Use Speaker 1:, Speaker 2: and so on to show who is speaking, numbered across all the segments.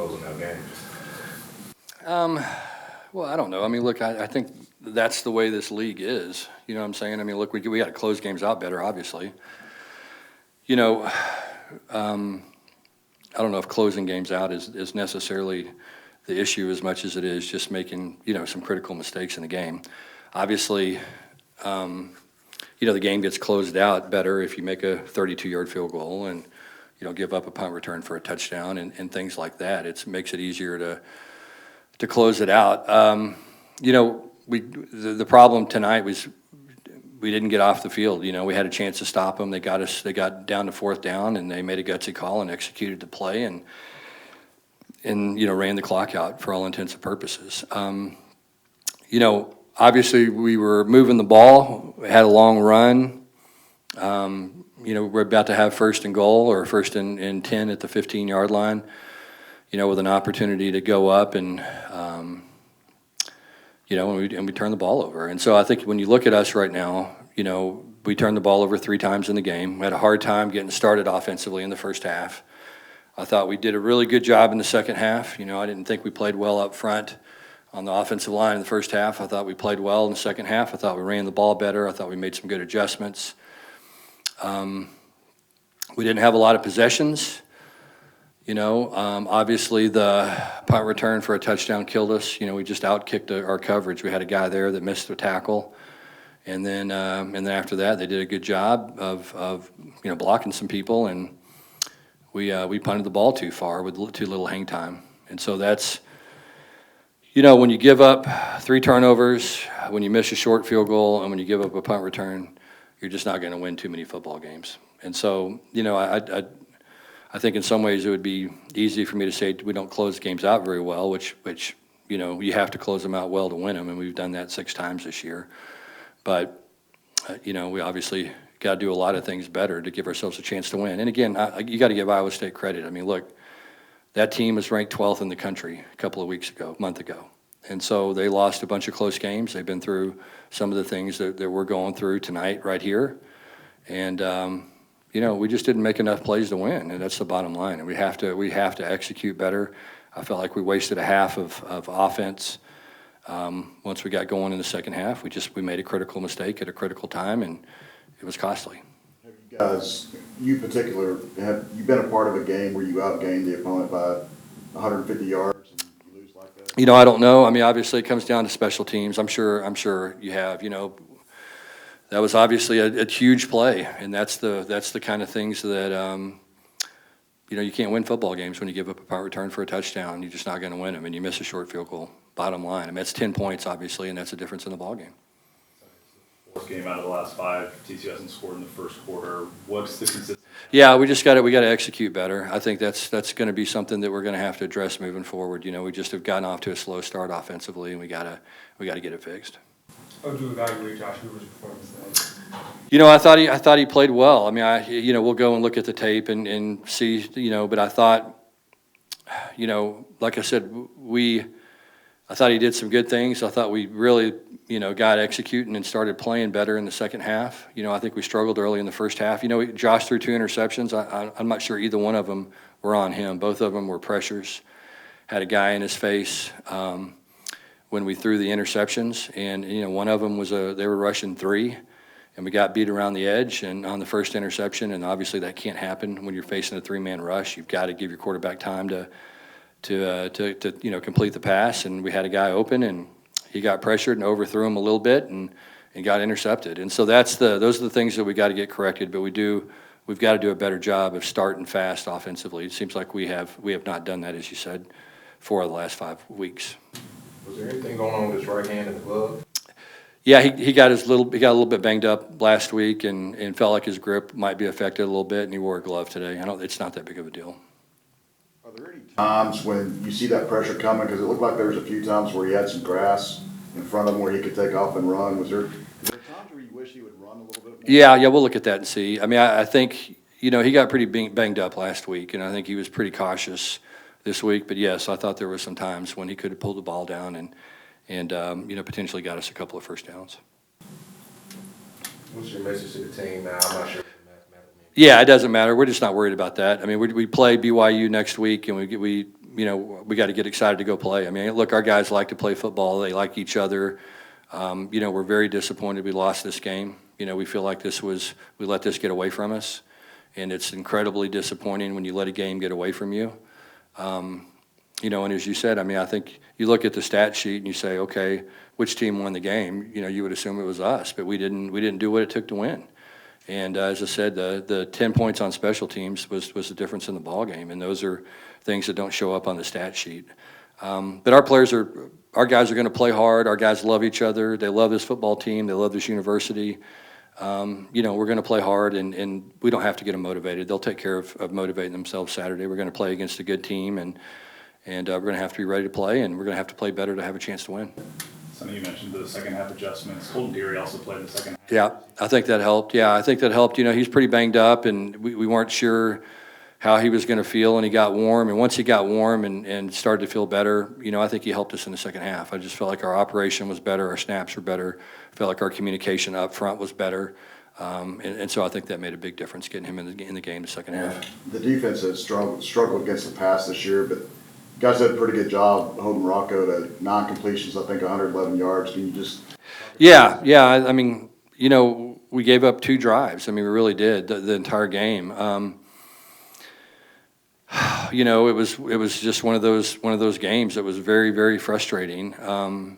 Speaker 1: closing out games?
Speaker 2: Well, I don't know. I mean, look, I think that's the way this league is. You know what I'm saying? I mean, look, we got to close games out better, obviously. You know, I don't know if closing games out is necessarily the issue as much as it is just making, some critical mistakes in the game. Obviously, the game gets closed out better if you make a 32-yard field goal and, give up a punt return for a touchdown and things like that. It makes it easier to close it out. The problem tonight was we didn't get off the field. We had a chance to stop them. They got down to fourth down, and they made a gutsy call and executed the play and ran the clock out for all intents and purposes. Obviously we were moving the ball, we had a long run. We're about to have first and goal or first and 10 at the 15-yard line, with an opportunity to go up and we turn the ball over. And so I think when you look at us right now, we turned the ball over 3 times in the game. We had a hard time getting started offensively in the first half. I thought we did a really good job in the second half. I didn't think we played well up front on the offensive line in the first half. I thought we played well in the second half. I thought we ran the ball better. I thought we made some good adjustments. We didn't have a lot of possessions. Obviously the punt return for a touchdown killed us. We just outkicked our coverage. We had a guy there that missed the tackle. And then after that, they did a good job of blocking some people, and we punted the ball too far with too little hang time. And so that's, when you give up 3 turnovers, when you miss a short field goal, and when you give up a punt return, you're just not going to win too many football games. And so, I think in some ways it would be easy for me to say we don't close games out very well, which you have to close them out well to win them, and we've done that 6 times this year. But, we obviously got to do a lot of things better to give ourselves a chance to win. And again, you got to give Iowa State credit. I mean, look, that team was ranked 12th in the country a month ago. And so they lost a bunch of close games. They've been through some of the things that we're going through tonight right here. And, we just didn't make enough plays to win, and that's the bottom line. And we have to execute better. I felt like we wasted a half of offense. Once we got going in the second half, we made a critical mistake at a critical time, and it was costly.
Speaker 3: Have you guys, you particular, have you been a part of a game where you outgained the opponent by 150 yards and you lose like that?
Speaker 2: I don't know. I mean, obviously it comes down to special teams. I'm sure you have. That was obviously a huge play, and that's the kind of things that you can't win football games when you give up a punt return for a touchdown. You're just not going to win them, and you miss a short field goal. Bottom line, I mean, that's 10 points obviously, and that's the difference in the ball game.
Speaker 1: Fourth game out of the last 5. TCU hasn't scored in the first quarter. What's the consistency?
Speaker 2: Yeah, we got to execute better. I think that's going to be something that we're going to have to address moving forward. We just have gotten off to a slow start offensively, and we got to get it fixed.
Speaker 4: How would you evaluate Josh Hoover's performance tonight?
Speaker 2: I thought he played well. I mean, we'll go and look at the tape and see, but I thought, like I said, I thought he did some good things. I thought we really, got executing and started playing better in the second half. I think we struggled early in the first half. Josh threw 2 interceptions. I'm not sure either one of them were on him. Both of them were pressures. Had a guy in his face when we threw the interceptions, and one of them was they were rushing 3, and we got beat around the edge and on the first interception, and obviously that can't happen when you're facing a 3-man rush. You've got to give your quarterback time to complete the pass, and we had a guy open, and he got pressured and overthrew him a little bit and got intercepted. And so those are the things that we got to get corrected, but we've got to do a better job of starting fast offensively. It seems like we have not done that, as you said, 4 of the last 5 weeks.
Speaker 4: Was there anything going on with his right hand in the glove?
Speaker 2: Yeah, he got a little bit banged up last week and felt like his grip might be affected a little bit, and he wore a glove today. It's not that big of a deal.
Speaker 3: Are there any times when you see that pressure coming? Because it looked like there was a few times where he had some grass in front of him where he could take off and run. Is there times where you wish he would run a little bit more?
Speaker 2: Yeah, we'll look at that and see. I mean, I think, he got pretty banged up last week, and I think he was pretty cautious this week. But yes, I thought there were some times when he could have pulled the ball down and potentially got us a couple of first downs.
Speaker 4: What's your message to the team now? I'm not sure.
Speaker 2: Yeah, it doesn't matter. We're just not worried about that. I mean, we play BYU next week, and we got to get excited to go play. I mean, look, our guys like to play football. They like each other. We're very disappointed we lost this game. We feel like we let this get away from us, and it's incredibly disappointing when you let a game get away from you. And as you said, I mean, I think you look at the stat sheet and you say, okay, which team won the game? You would assume it was us, but we didn't do what it took to win. And as I said, the 10 points on special teams was the difference in the ball game, and those are things that don't show up on the stat sheet. But our guys are going to play hard. Our guys love each other. They love this football team. They love this university. We're going to play hard, and we don't have to get them motivated. They'll take care of motivating themselves Saturday. We're going to play against a good team, and we're going to have to be ready to play, and we're going to have to play better to have a chance to win.
Speaker 1: Sonny, you mentioned the second half adjustments. Colton Deary also played in the second half.
Speaker 2: Yeah, I think that helped. He's pretty banged up, and we weren't sure how he was going to feel, and he got warm. And once he got warm and started to feel better, I think he helped us in the second half. I just felt like our operation was better, our snaps were better, felt like our communication up front was better. And so I think that made a big difference getting him in the game the second half.
Speaker 3: The defense has struggled against the pass this year, but you guys did a pretty good job holding Rocco to non-completions, I think 111 yards. Can you just...
Speaker 2: Yeah. I mean, we gave up 2 drives. I mean, we really did the entire game. It was just one of those games that was very, very frustrating. I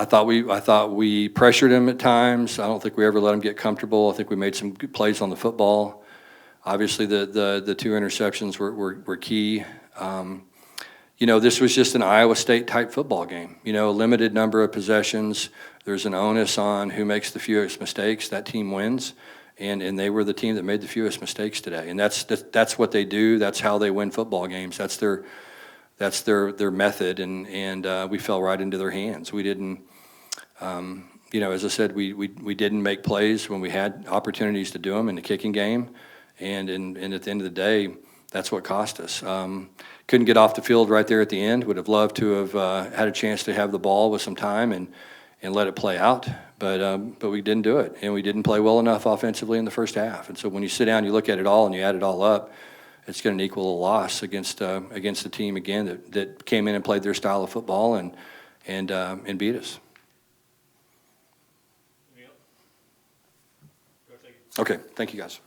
Speaker 2: thought we pressured him at times. I don't think we ever let him get comfortable. I think we made some good plays on the football. Obviously, the 2 interceptions were key. This was just an Iowa State type football game. A limited number of possessions. There's an onus on who makes the fewest mistakes. That team wins. And they were the team that made the fewest mistakes today. And that's what they do. That's how they win football games. That's their method. And we fell right into their hands. We didn't, as I said, we didn't make plays when we had opportunities to do them in the kicking game. And at the end of the day, that's what cost us. Couldn't get off the field right there at the end. Would have loved to have had a chance to have the ball with some time and let it play out. But we didn't do it, and we didn't play well enough offensively in the first half. And so when you sit down, you look at it all, and you add it all up, it's going to equal a loss against a team again that came in and played their style of football and beat us. Okay, thank you guys.